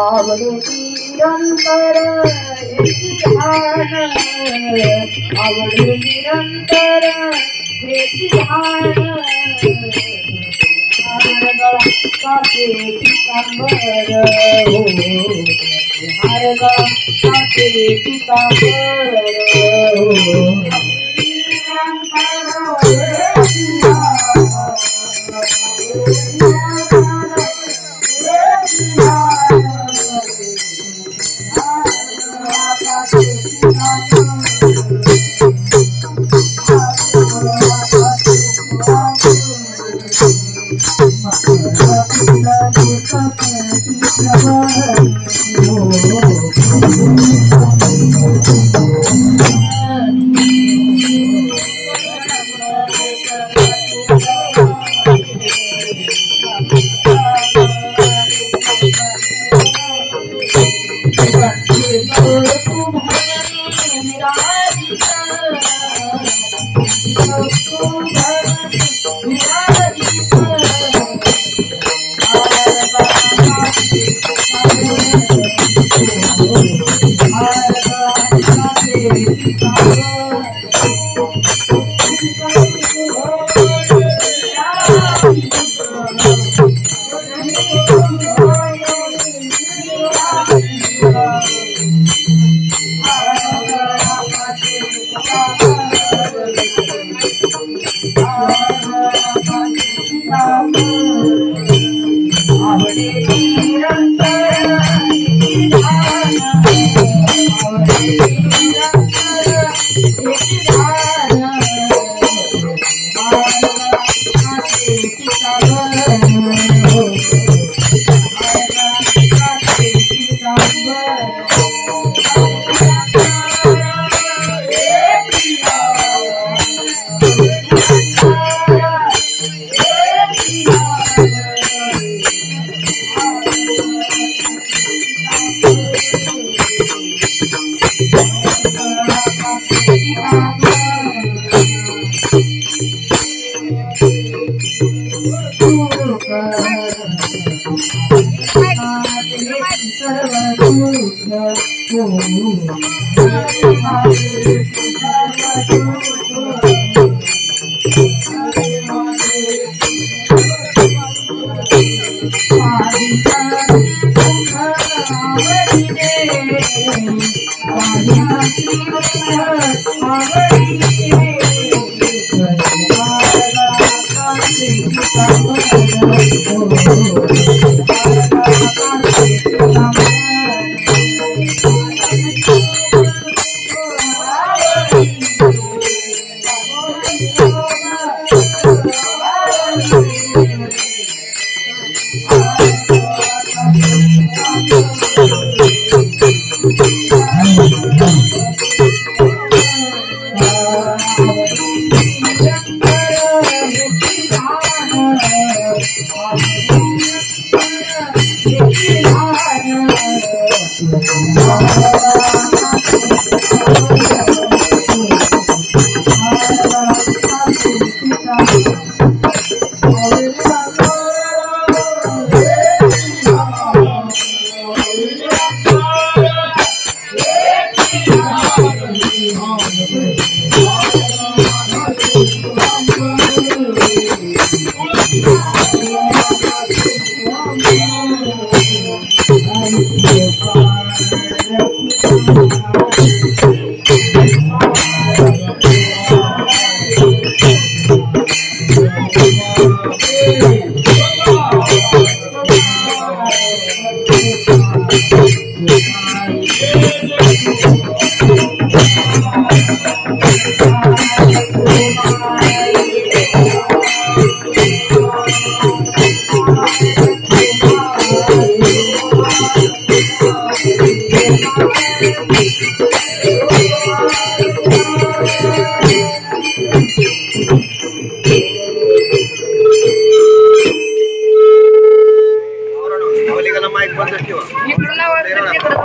आवडे निरंतर आवडे निरंतर काके पितांबर हो हारगा काके पितांबर हो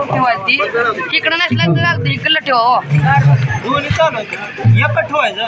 तिकडं नसला तर चालतं इकडलं ठेवा. दोन्ही चालू एकच ठेवायचं.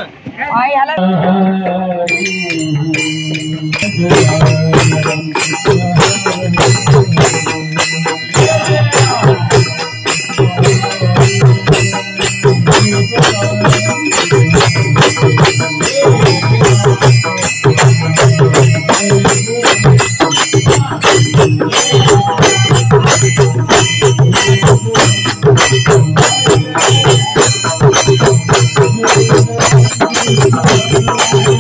Thank you.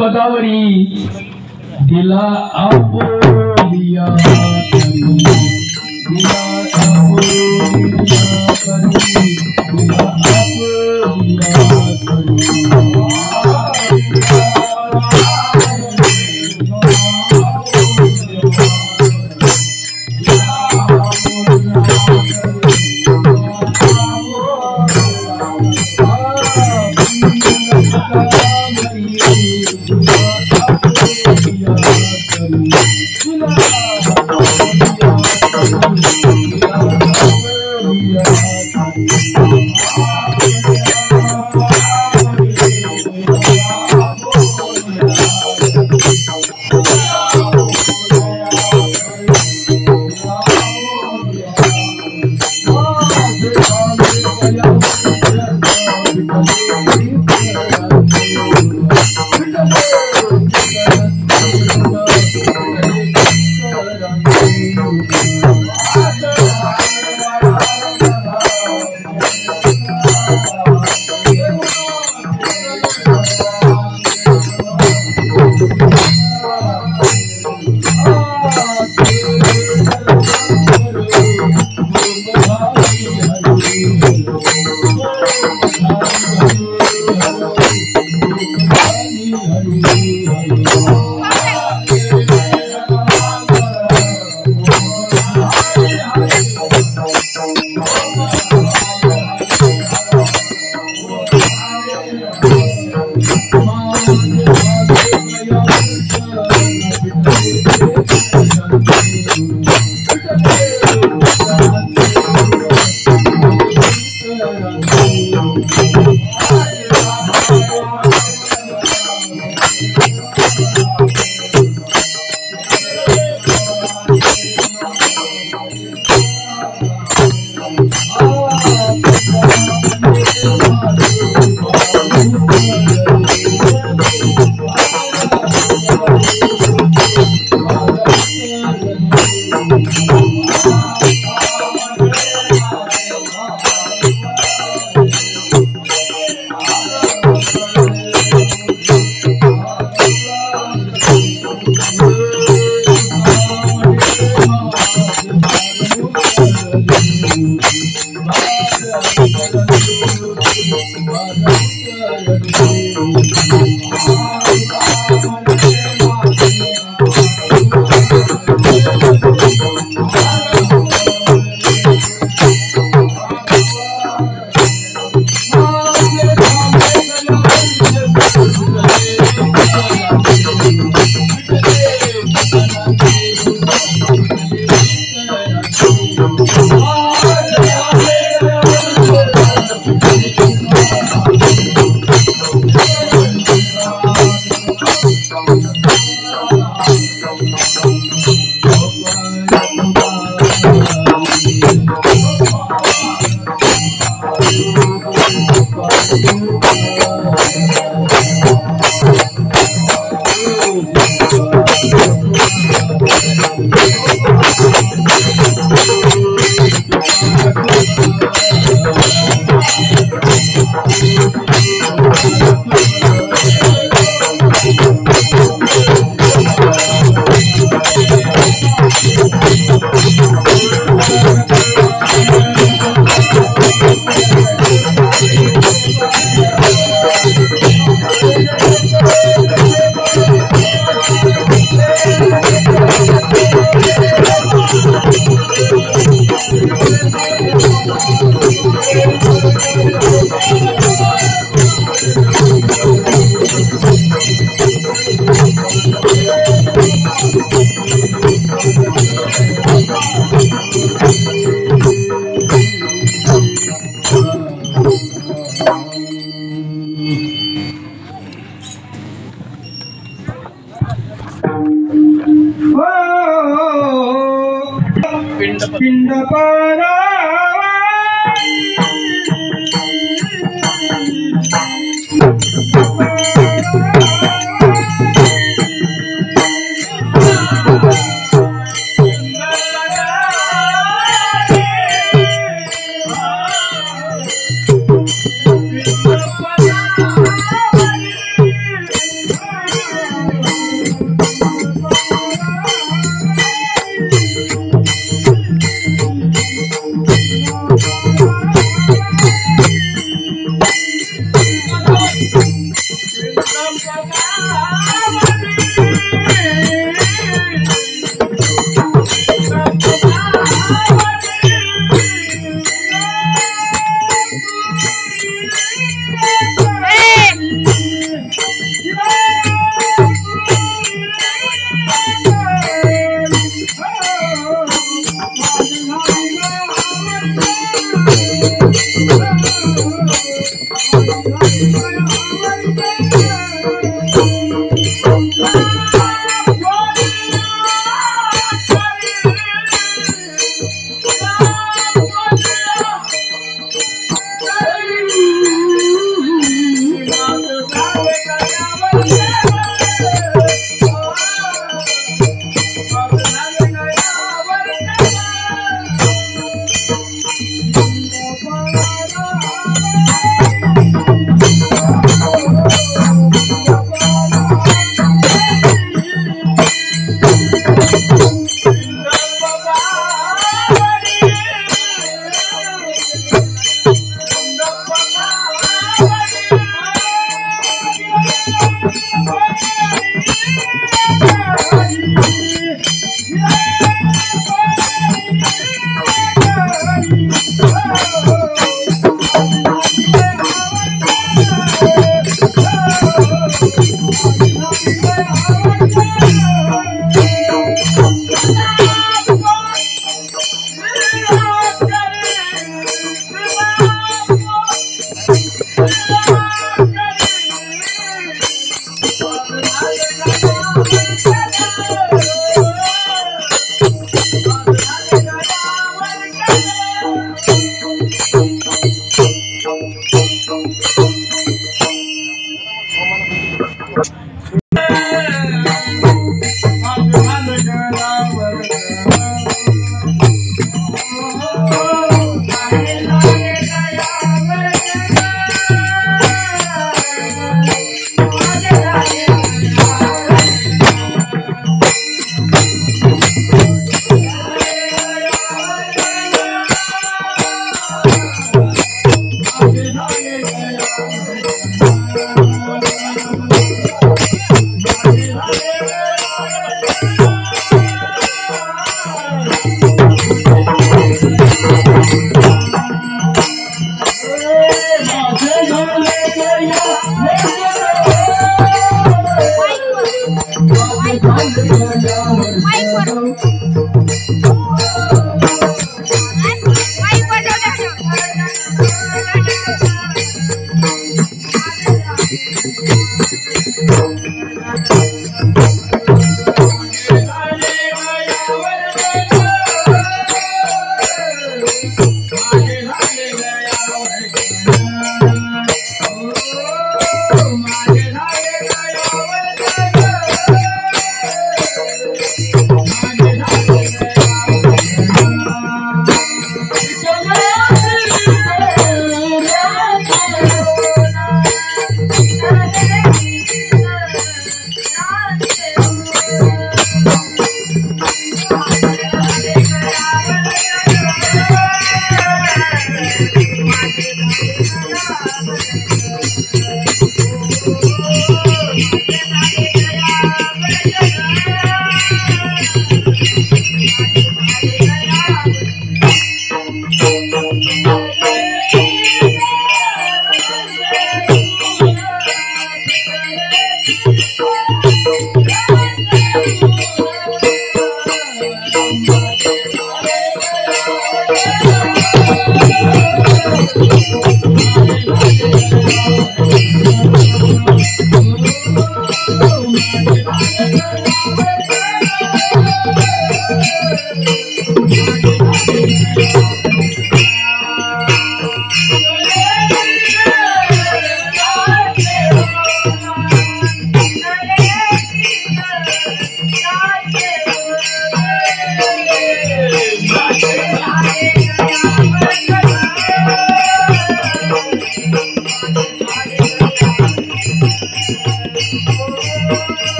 पदावरी दिला आपोलिया दिला आपोलिया दिला पिंड पारा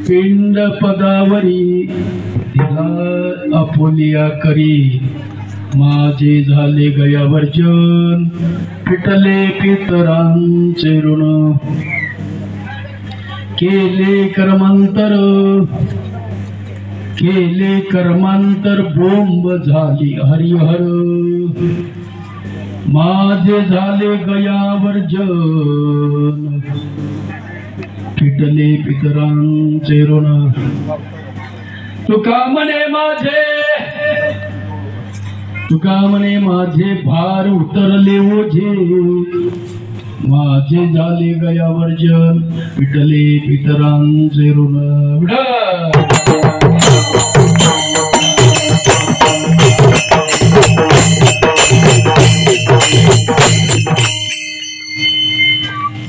पिंड पदावरी तिला आपुलिया करी माझे झाले गया वर्जन पिटले पितरांचे ऋण केले कर्मांतर बोंब झाली हरिहर माझे झाले गया वर्जन पिटले पितरांचे ऋण तुका म्हणे माझे भार उतरले ओझे माझे झाले गया वर्जन पिटले पितरांचे ऋण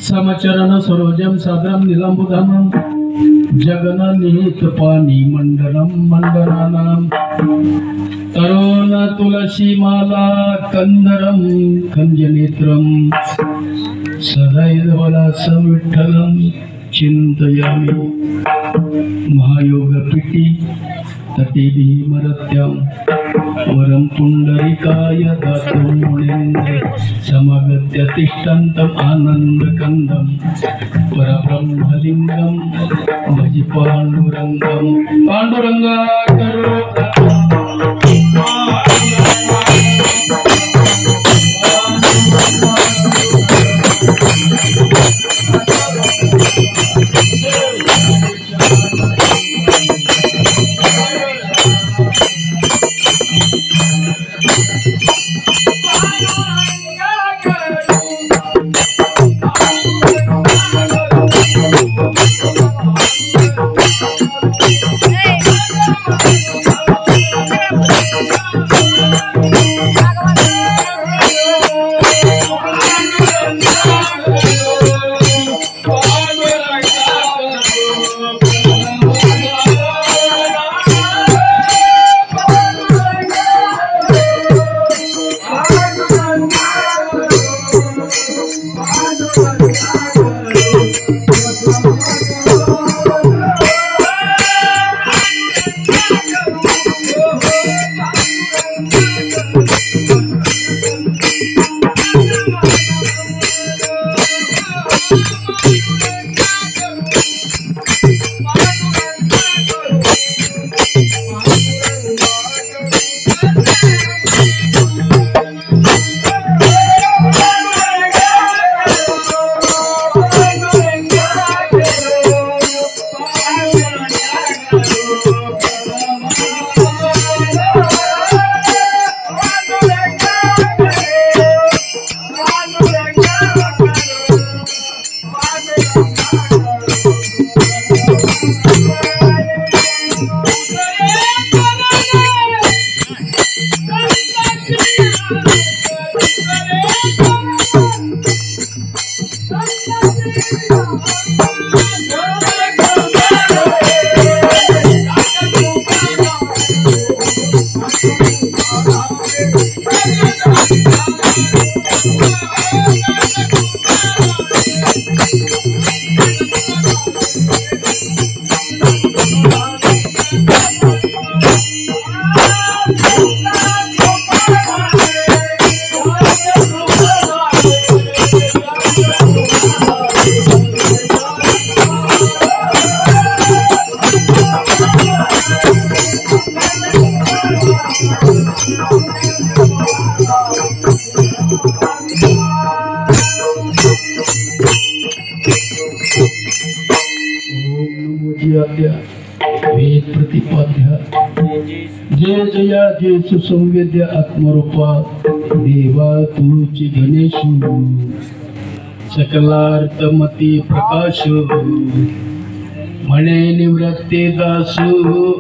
समचरण सरोजम सादरम निलंबुधम जगन निहित पाणी मंडलम मंडनानाम तरुण तुलसी माला कंदरम कंजनेत्रम सदैवलासं विठ्ठलं चिंतयामि महायोग पीठी तटे भीमरत्यां वरं पुंडरीकाय दातुं मुनीन्द्र समगत्य तिष्ठन्तम् आनन्दकन्दं परब्रह्मलिङ्गं भज पाण्डुरङ्गं पाण्डुरङ्गा करो आद्या वेद प्रतिपाद्या जय जया जय सुसंवेद्य आत्मरूपा देवा तुझी गणेशु सकलार्थमती प्रकाश म्हणे निवृत्ते दासु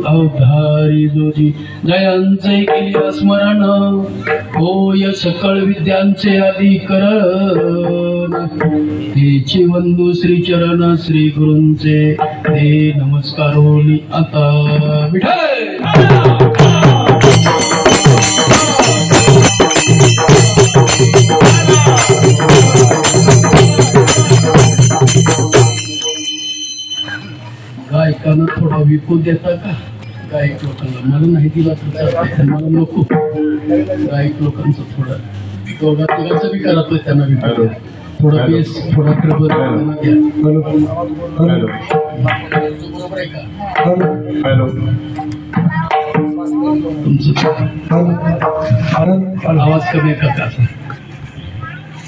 अवधारी जोजी जयांचे केले स्मरण होय सकळ विद्यांचे अधिकरण तेची वंदू श्री चरण श्री गुरूंचे ते नमस्कारोनी आता विठ्ठल गायकांना थोडा विकू देता का गायक लोकांना मला नाही दिला तर मला नको गायक लोकांचं थोडं दोघा तिघाचं बी करा त्यांना विकू थोडा बेस थोडा ट्रबल द्या बरोबर आहे का तुमचं आवाज कमी आहे का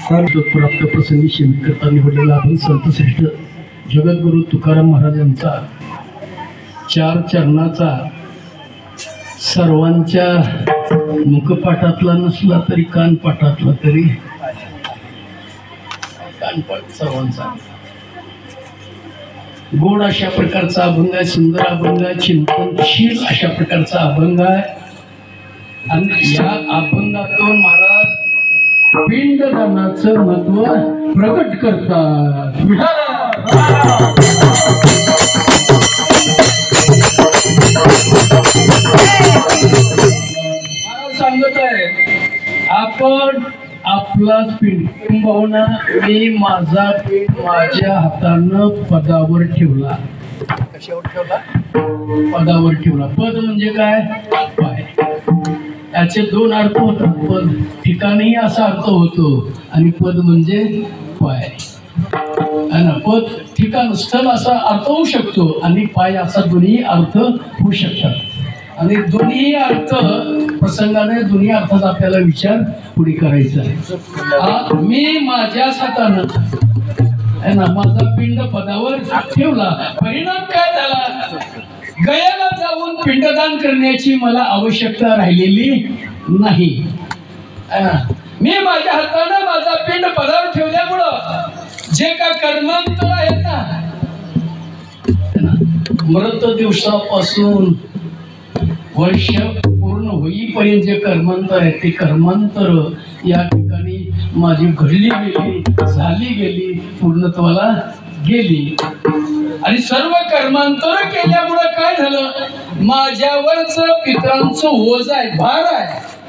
प्राप्त प्रसंगी शिमिकता निवडलेला आपण संत श्रेष्ठ जगद्गुरु तुकाराम महाराजांचा 4 चरणाचा सर्वांच्या मुखपाठातला नसला तरी कानपाठातला तरी कानपाठ सर्वांचा गोड अशा प्रकारचा अभंग आहे, सुंदर अभंग आहे, चिंतनशील अशा प्रकारचा अभंग आहे आणि या अभंगातून महाराज पिंडदानाचं महत्व प्रकट करतात. महाराज सांगत आहे आपण आपलाच पिंड किंबहुना मी माझा पिंड माझ्या हातानं पदावर ठेवला. कशावर ठेवला? पदावर ठेवला. पद म्हणजे काय? पाय. याचे 2 अर्थ होतात. पद ठिकाणी असा अर्थ होतो आणि पद म्हणजे पाय. पद ठिकाण स्थळ असा अर्थ होऊ शकतो आणि पाय असा दोन्ही अर्थ होऊ शकतात आणि दोन्ही अर्थ प्रसंगाने दोन्ही अर्थात आपल्याला विचार पुढे करायचा आहे. मी माझ्या हातानं माझा पिंड पदावर ठेवला. परिणाम काय झाला? गयाला जाऊन पिंडदान करण्याची मला आवश्यकता राहिलेली नाही. मी माझ्या हातानं माझा पिंड पदावर ठेवल्यामुळं जे का कर्मांतर आहेत ना मृत दिवसापासून वर्ष पूर्ण होईपर्यंत जे कर्मांतर आहे ते कर्मांतर या ठिकाणी माझी घडली गेली, झाली गेली, पूर्णत्वाला गेली आणि सर्व कर्मांतर केल्यामुळे काय झालं? माझ्यावरच पितरांचं ओझ आहे, भार आहे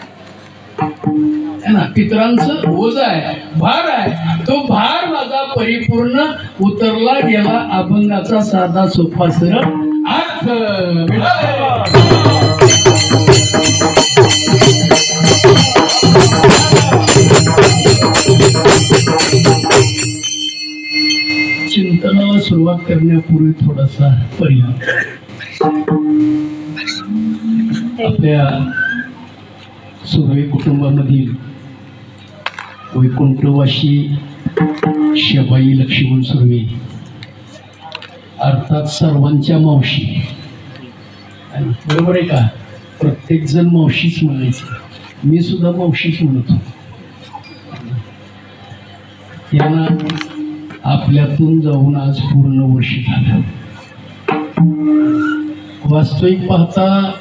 ना, पितरांचं ओझ आहे, भार आहे. तो भार माझा परिपूर्ण उतरला गेला. अभंगाचा साधा सोपा सरळ अर्थ. चिंतनाला सुरुवात करण्यापूर्वी थोडासा परिणाम. आपल्या सुर्वे कुटुंबामधील वैकुंठवाशी शेबाई लक्ष्मण सुर्वे अर्थात सर्वांच्या मावशी. बरोबर आहे का? प्रत्येक जण मावशीच म्हणायचं. मी सुद्धा मावशीच म्हणतो. त्यांना आपल्यातून जाऊन आज पूर्ण वर्ष झालं. वास्तविक पाहता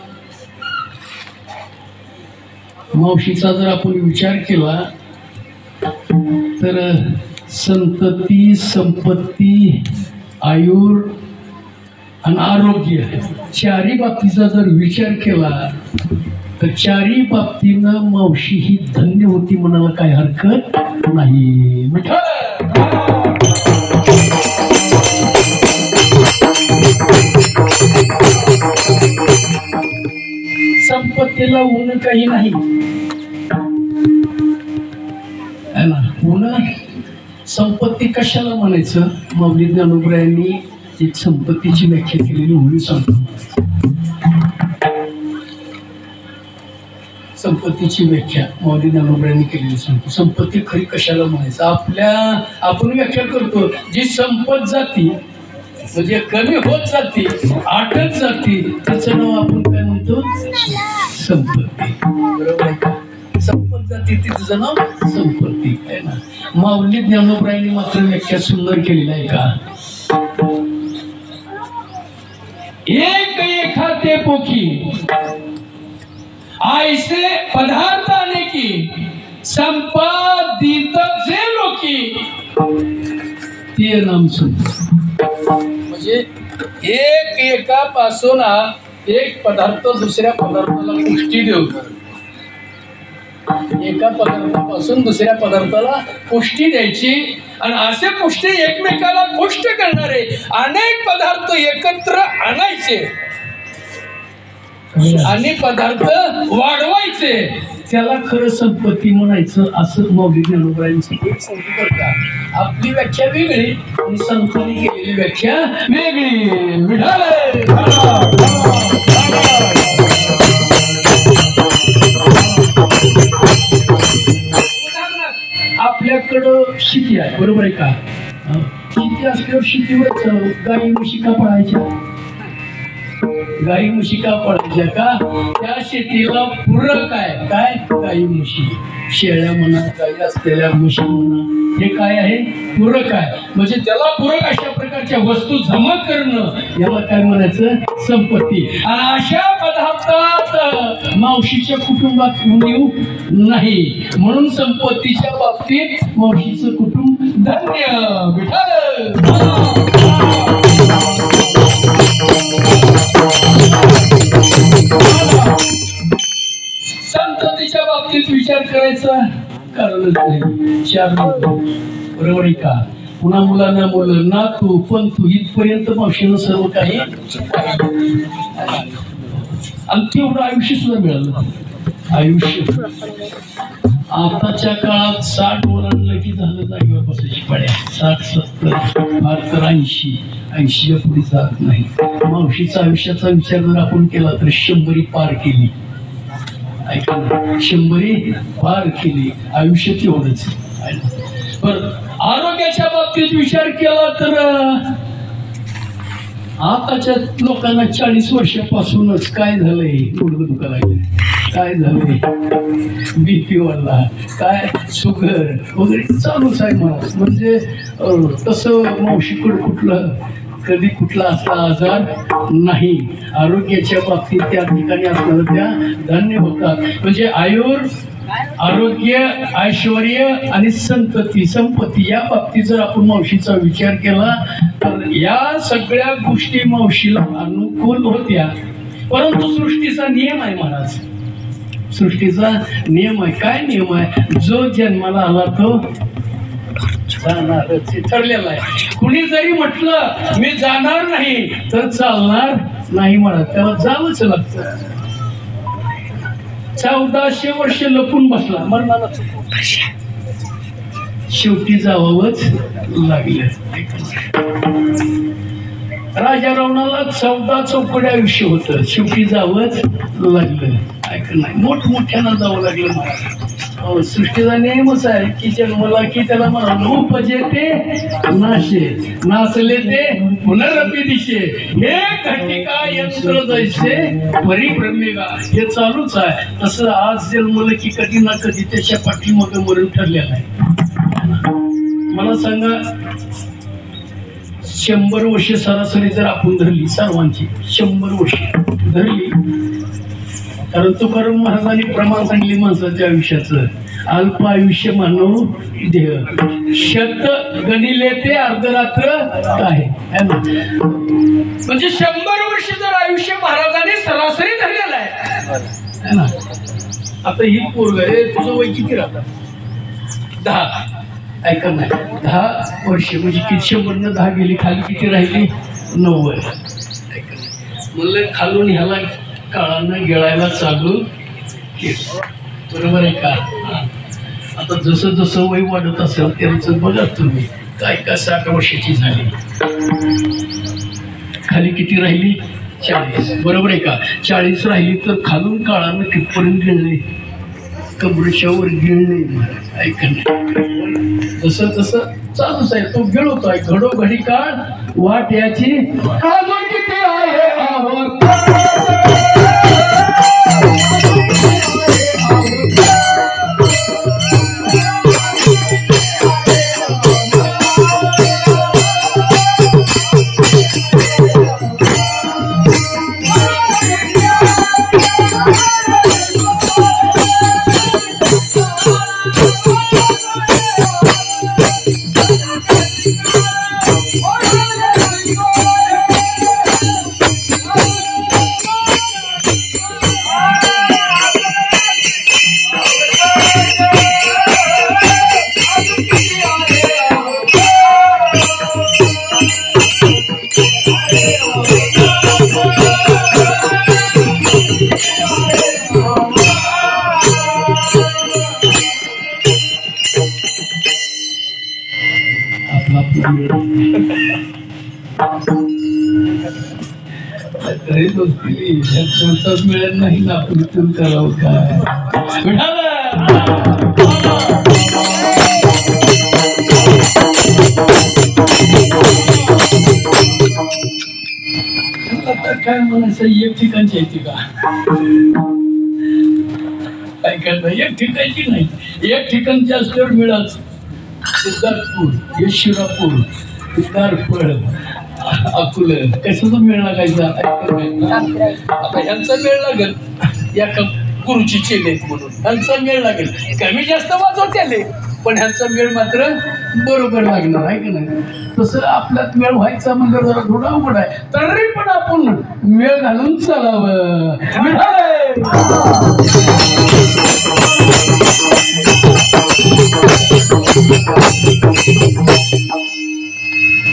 मावशीचा जर आपण विचार केला तर संतती, संपत्ती, आयुर आणि आरोग्य 4ही बाबतीचा जर विचार केला तर 4ही बाबतीनं मावशी ही धन्य होती म्हणायला काही हरकत नाही. संपत्तीला ऊन काही नाही ना. ऊन संपत्ती कशाला म्हणायचं? माऊली ज्ञानोबरायांनी एक संपत्तीची व्याख्या केलेली होळी सांगतो. संपत्तीची व्याख्या मौली ज्ञानोबरांनी केलेली सांगतो. संपत्ती खरी कशाला म्हणायचं? आपण व्याख्या करतो जी संपत जाती म्हणजे कमी होत जाते, आटत जाते, त्याचं नाव आपण काय म्हणतो? संपत्ती. बरोबर आहे का? संपत जाते तिचं नाव संपत्ती आहे ना. माऊली ज्ञानोबरांनी मात्र व्याख्या सुंदर केलेली आहे का? एक एखादे पोखी ऐसे पदार्थ आने की संपादित जे लोकी ते नाम संपत्ती. म्हणजे एक एकापासून एक पदार्थ दुसऱ्या पदार्थाला पुष्टी देऊ, एका पदार्थापासून दुसऱ्या पदार्थाला पुष्टी द्यायची आणि असे पुष्टी एकमेकाला पुष्ट करणारे अनेक पदार्थ एकत्र आणायचे आणि पदार्थ वाढवायचे, त्याला खरं संपत्ती म्हणायचं असं मौली ज्ञानोबरांची एक सांगतो. बरं का, आपली व्याख्या वेगळी आणि संतांनी केलेली व्याख्या वेगळी. आपल्याकडं शेती आहे, बरोबर आहे का? शेती असल्यावर शेतीवर गाई म्हशी का पळायच्या? गाई म्हशी का पळायच्या? का त्या शेतीला पूरक आहे काय? गाई म्हशी, शेळ्या म्हणा, गाई असलेल्या म्हशी म्हणा, हे काय आहे? पूरक आहे. म्हणजे त्याला पूरक अशा प्रकारच्या वस्तू जमा करणं याला काय म्हणायचं? संपत्ती. आणि अशा पदार्थात मावशीच्या कुटुंबात उणीव नाही, म्हणून संपत्तीच्या बाबतीत मावशीचं कुटुंब धन्य. संततीच्या बाबतीत विचार करायचा कारणच नाही. 4 मुलं, बरोबर आहे का? पुन्हा मुलांना मुलं, नातू पंतू इथपर्यंत मावशीनं सर्व काही आणि तेवढं आयुष्य सुद्धा मिळालं. आयुष्य आताच्या काळात 60 ओलांडलं की झालं जागेवर बसायची पाड्या. 60 70 फार तर 80च्या पुढे जात नाही. मावशीचा आयुष्याचा विचार जर आपण केला तर 100 पार केली. ऐका, 100 पार केली. आयुष्य तेवढंच. पण आरोग्याच्या बाबतीत विचार केला तर आताच्या लोकांना 40 वर्षापासूनच काय झालंय? गुडघं दुखायला लागले, काय झालंय? बीपी वाढला, काय शुगर वगैरे चालूच आहे. मला म्हणजे तसं मावशीकडे कधी कुठला असा आजार नाही. आरोग्याच्या बाबतीत त्या ठिकाणी असणाऱ्या त्या धन्य होतात. म्हणजे आरोग्य, ऐश्वर्य आणि संपत्ती या बाबतीत जर आपण मावशीचा विचार केला तर या सगळ्या गोष्टी मावशीला अनुकूल होत्या. परंतु सृष्टीचा नियम आहे महाराज, सृष्टीचा नियम आहे. काय नियम आहे? जो जन्माला आला तो जाणारच, ठरलेला आहे. कुणी जरी म्हटलं मी जाणार नाही तर चालणार नाही म्हणत, त्याला जावंच लागतं. 1400 वर्ष लपून बसला, मरणाला शेवटी जावंच लागलं. राजा रावणाला 14 चौकडी आयुष्य होतं, शेवटी जावंच लागलं. ऐकलं नाही, मोठमोठ्यानं जावं लागलं मला. सृष्टीचा नियमच आहे की जन्मला की त्याला म्हणा उपजे ते नाशे, नाचले ते पुनरपी दिशे, हे घटिका यंत्र जैसे परिभ्रमेगा, हे चालूच आहे. तसं आज जन्मलं की कधी ना कधी त्याच्या पाठीमागे मरण ठरलेलं आहे. मला सांगा, 100 वर्ष सरासरी जर आपण धरली, सर्वांची 100 वर्ष धरली, कारण तुकाराम महाराजांनी प्रमाण सांगली माणसाच्या आयुष्याचं, अल्प आयुष्य मानव देह, शत गणिले ते अर्धरात्र काय. म्हणजे 100 वर्ष जर आयुष्य महाराजांनी सरासरी धरलेलं आहे ना. आता ही पोरग आहे, तुझं वय किती राहतं? 10. ऐका नाही, 10 वर्ष म्हणजे किती? 100 10 गेली, खाली किती राहिली? 90. ऐका म्हणलं खालून ह्याला काळानं गिळायला चालू केलं, बरोबर आहे का? आता जसं जसं वय वाढत असेल त्यांचं बघा तुम्ही, काय का 60 वर्षाची झाली, खाली किती राहिली? 40, बरोबर आहे का? 40 राहिली तर खालून काळानं कितपर्यंत गिळले? कमरेशावर गिळले महाराज ऐकणं तसं तसं चालूच आहे तो गिळवतोय घडोघडी काळ वाट याची अजून किती आहे मिळत नाही ना आपण करावं काय काय म्हणायचं एक ठिकाणची येते का काय करता एक ठिकाणची नाही एक ठिकाणची असल्यावर मिळाल सिद्धार्थपूर यशिरापूर सिद्धार्थपळ अकोलं कशाचा मेळ लागायचा आता ह्यांचा मेळ लागेल या गुरुची चेले म्हणून ह्यांचा मेळ लागेल कमी जास्त वाजवते पण ह्यांचा मेळ मात्र बरोबर लागणार आहे का नाही तसं आपल्यात मेळ व्हायचा म्हणजे जरा थोडा अवघड आहे तरी पण आपण मेळ घालून चालावं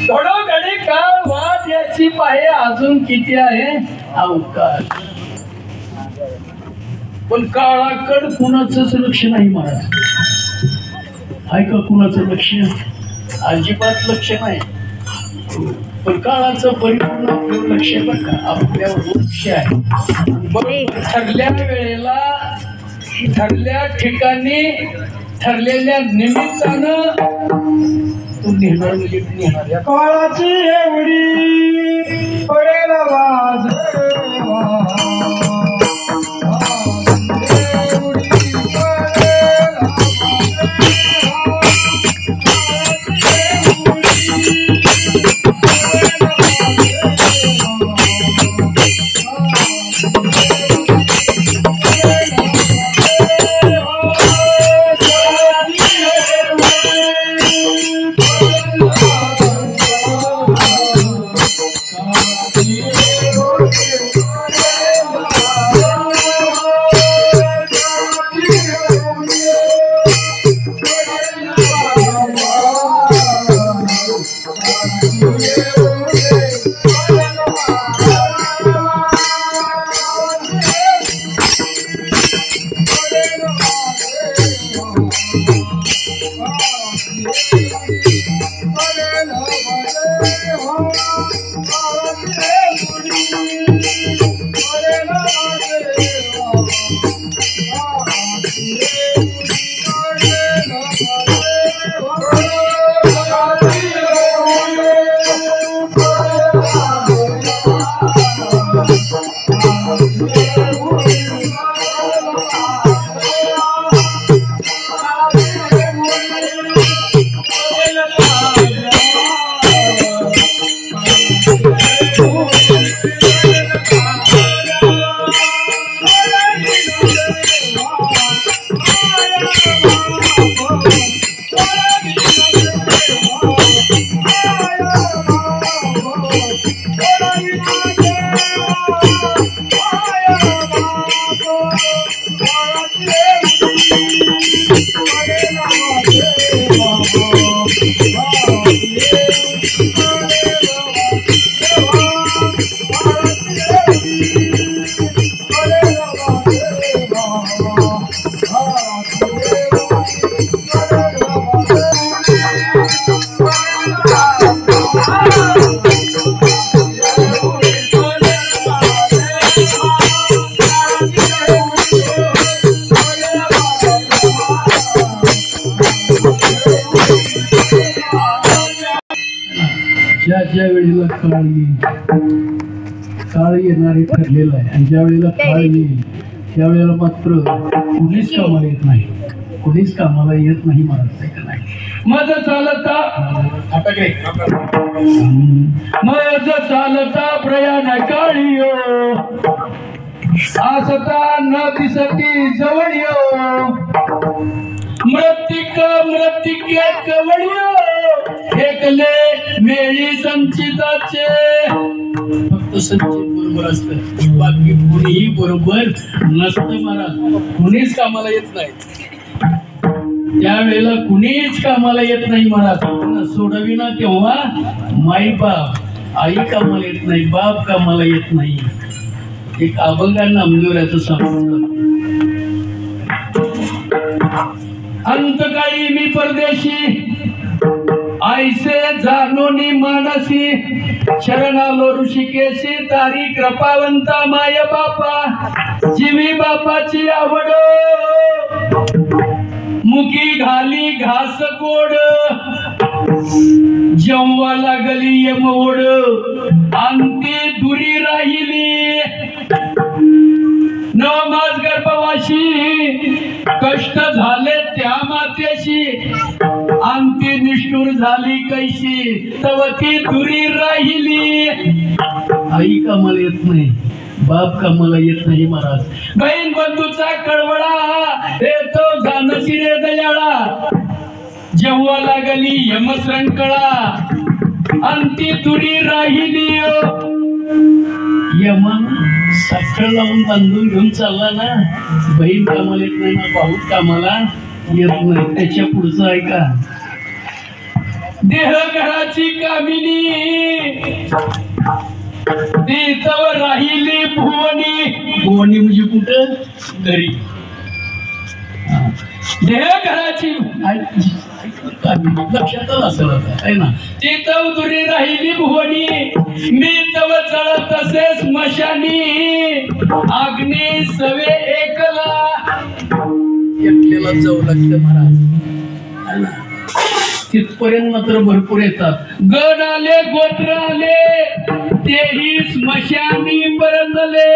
घडोघडी काळ वाट याची पाहे अजून किती आहे अवकाश पण काळाकड कुणाचंच लक्ष नाही महाराज आहे का कुणाचं लक्ष अजिबात लक्ष नाही पण काळाचं परिपूर्ण आपलं लक्ष बघ का आपल्यावर लक्ष आहे ठरल्या वेळेला ठरल्या ठिकाणी ठरलेल्या निमित्तानं तू नेहणार म्हणजे नेहणार या काळाची एवढी पडेल वाज ज्या वेळेला काळ येणारे ठरलेलं आहे आणि ज्या वेळेला काळ येईल त्यावेळेला मात्र कुणीच कामाला येत नाही, कुणीच कामाला येत नाही महाराज. का नाही माझं चालता माझं चालता प्रयाण काळी आसता न दिसती जवळ मृत्तिके कवळियो एकले वेळी संचिताचे. फक्त संचित बरोबर असतं, बाकी कोणीही बरोबर नसतं महाराज. कुणीच कामाला येत नाही, त्यावेळेला कुणीच कामाला येत नाही महाराज. सोडविना तेव्हा माई बाप, आई कामाला येत नाही, बाप कामाला येत नाही. एक अभंगा नामदेवराचं सांगतो. अंतकाळी मी परदेशी आईसे जानोनी मानसी शरणालो ऋषिकेशी तारी कृपावंता माय बापा जीवी बापाची आवड मुखी घाली घास गोड जेव्हा लागली यमओड अंती दुरी राहिली नवमास गर्भवाशी कष्ट झाले त्या मातेशी अंती निष्ठुर झाली कैशी तव ती दुरी राहिली. आई कामाला येत नाही, बाप कामाला येत नाही महाराज. बहीण बंधूचा कळवळा येतो जानसी रे दयाळा जेव्हा लागली यमसंकळा अंती दुरी राहिली. यमन साखर लावून तांदूळ घेऊन चालला ना, बहीण कामाला येत नाही ना, भाऊ कामाला येत नाही. त्याच्या पुढचं ऐका. देह घराची कामिनी देतव राहिली भुवनी. भुवनी म्हणजे कुठं? घरी. देह घराची लक्षातच असेल आहे ना. ती तव दुरी राहिली भुवनी मी तव जळत असे स्मशानी अग्नी सवे एकला. एकलेला जाऊ लागतं महाराज. तिथपर्यंत मात्र भरपूर येतात. गण आले गोत्र आले तेही स्मशानी परतले.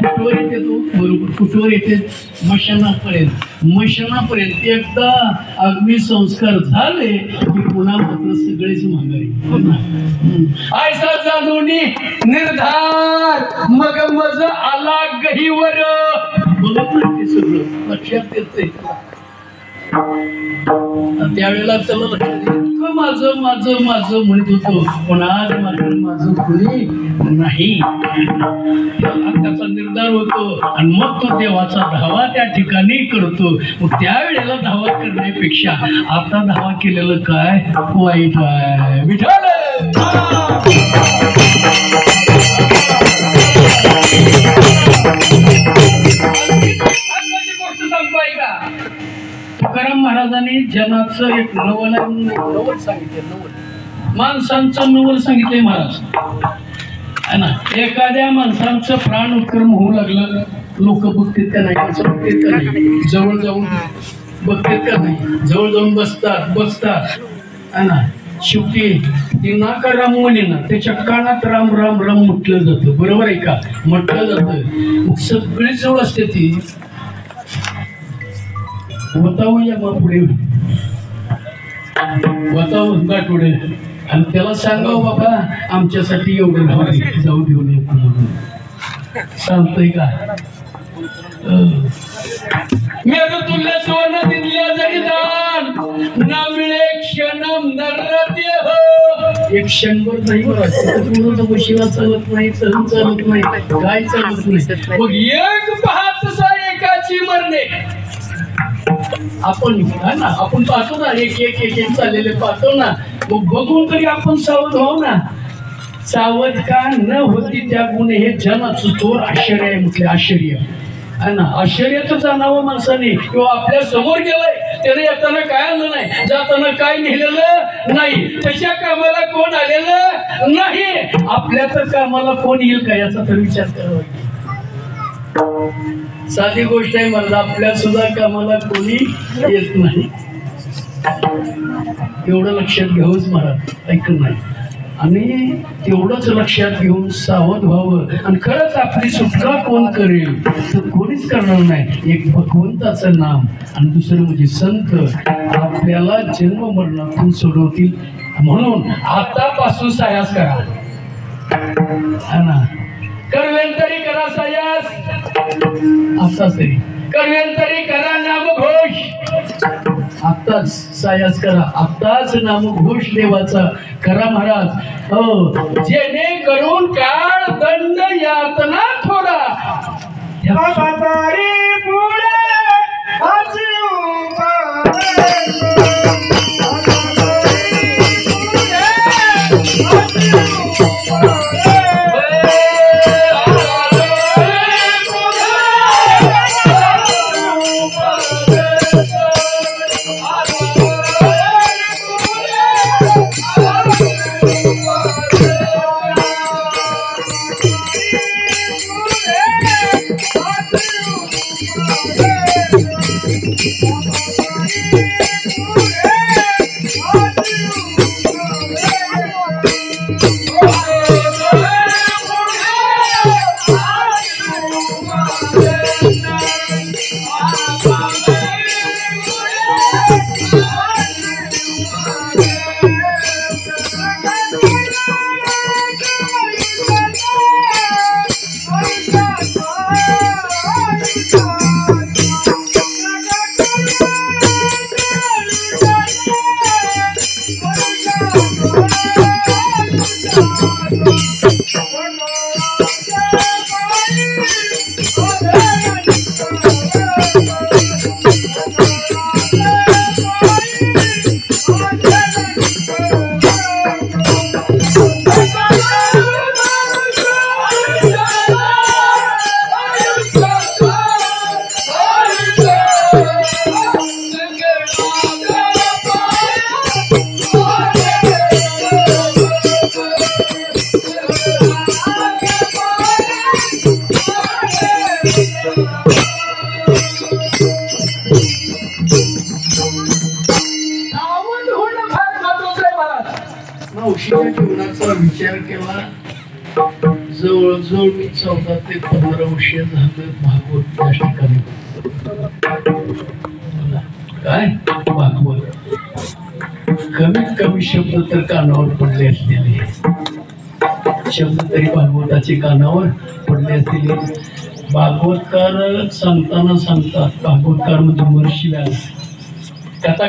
कुठवर येते तो बरोबर, कुठवर येते? स्मशानापर्यंत. स्मशानापर्यंत एकदा अग्नी संस्कार झाले की पुन्हा मात्र सगळेच माघारी. आयसा जाणूनी निर्धार मग मज आला गहीवर. बरोबर ते सगळं लक्षात येते. त्यावेळेला चला लक्षात माझं माझं माझं म्हणत होतो, पण आज मात्र माझं कोणी नाही त्याचा निर्धार होतो. आणि मग तो देवाचा धावा त्या ठिकाणी करतो. मग त्यावेळेला धावा करण्यापेक्षा आता धावा केलेलं काय वाईट आहे. विठ्ठल गोष्ट सांगतो ऐका. तुकाराम महाराजांनी जनाचं एक नवल सांगितलं. नवल माणसांचं नवल सांगितलंय महाराज है ना. एखाद्या माणसांचं प्राण उपक्रम होऊ लागलं, लोक बघतात का नाही, माणसं बघतात का नाही, जवळ जाऊन बघतात का नाही, जवळ जाऊन बसतात है ना. शेवटी ती नाका राम म्हणेना त्याच्या कानात राम राम राम म्हटलं जातं. बरोबर आहे का? म्हटलं जातं. मग सगळी जवळ असते ती वतावूया मग पुढे वतावून गाठोडे आणि त्याला सांगाव बाबा आमच्यासाठी एवढं जाऊ देऊ नये म्हणून. सांगतोय का? मेरू तुल्य सोनं दिल्या जगदान ना मिळे क्षणम नरते हो. एक क्षणभर नाही बरं गोशीला चालत नाही, चलन चालत नाही, काय चालत नाही. मग एक पाहत एकाची मरणे. आपण ना आपण पाहतो ना, एक एक एक एक चाललेले पाहतो ना. मग बघून तरी आपण सावध व्हाव ना. सावध का न होती त्या गुणे हे जनाचं थोर आश्चर्य आहे. म्हटले आश्चर्य आहे ना. आश्चर्याचं जाणावं माणसाने. किंवा आपल्या समोर गेलाय त्याने येताना काय आलं नाही, जाताना काय नेलेलं नाही, त्याच्या कामाला कोण आलेलं नाही, आपल्याच कामाला कोण येईल का याचा तर विचार करावा. साधी गोष्ट आहे मला. आपल्या सुद्धा कामाला कोणी येत नाही, एवढं लक्षात घेऊच महाराज. ऐकत नाही आणि तेवढंच लक्षात घेऊन सावध व्हावं. आणि खरंच आपली सुटका कोण करेल तर कोणीच करणार नाही. एक भगवंताचं नाम आणि दुसरं म्हणजे संत आपल्याला जन्म मरणातून सोडवतील. म्हणून आतापासून सायास करा. हा ना, करवेल तरी करा सायास. आताच तरी करवेल तरी करा नामघोष. आत्ताच सायास करा, आत्ताच नामघोष देवाचा करा महाराज. हो, जेणे करून काळ दंड यातना थोडा. म्हातारी पुढे हाची मावशीच्या जीवनाचा विचार केला. जवळजवळ मी 14 ते 15 वर्ष झालं भागवत त्या ठिकाणी. काय भागवत कमीत कमी शब्द तर कानावर पडले असलेले शब्द तरी भागवताचे कानावर पडले असलेले. भागवतकार सांगताना सांगतात, भागवतकार म्हणजे महर्षी व्यास. त्याचा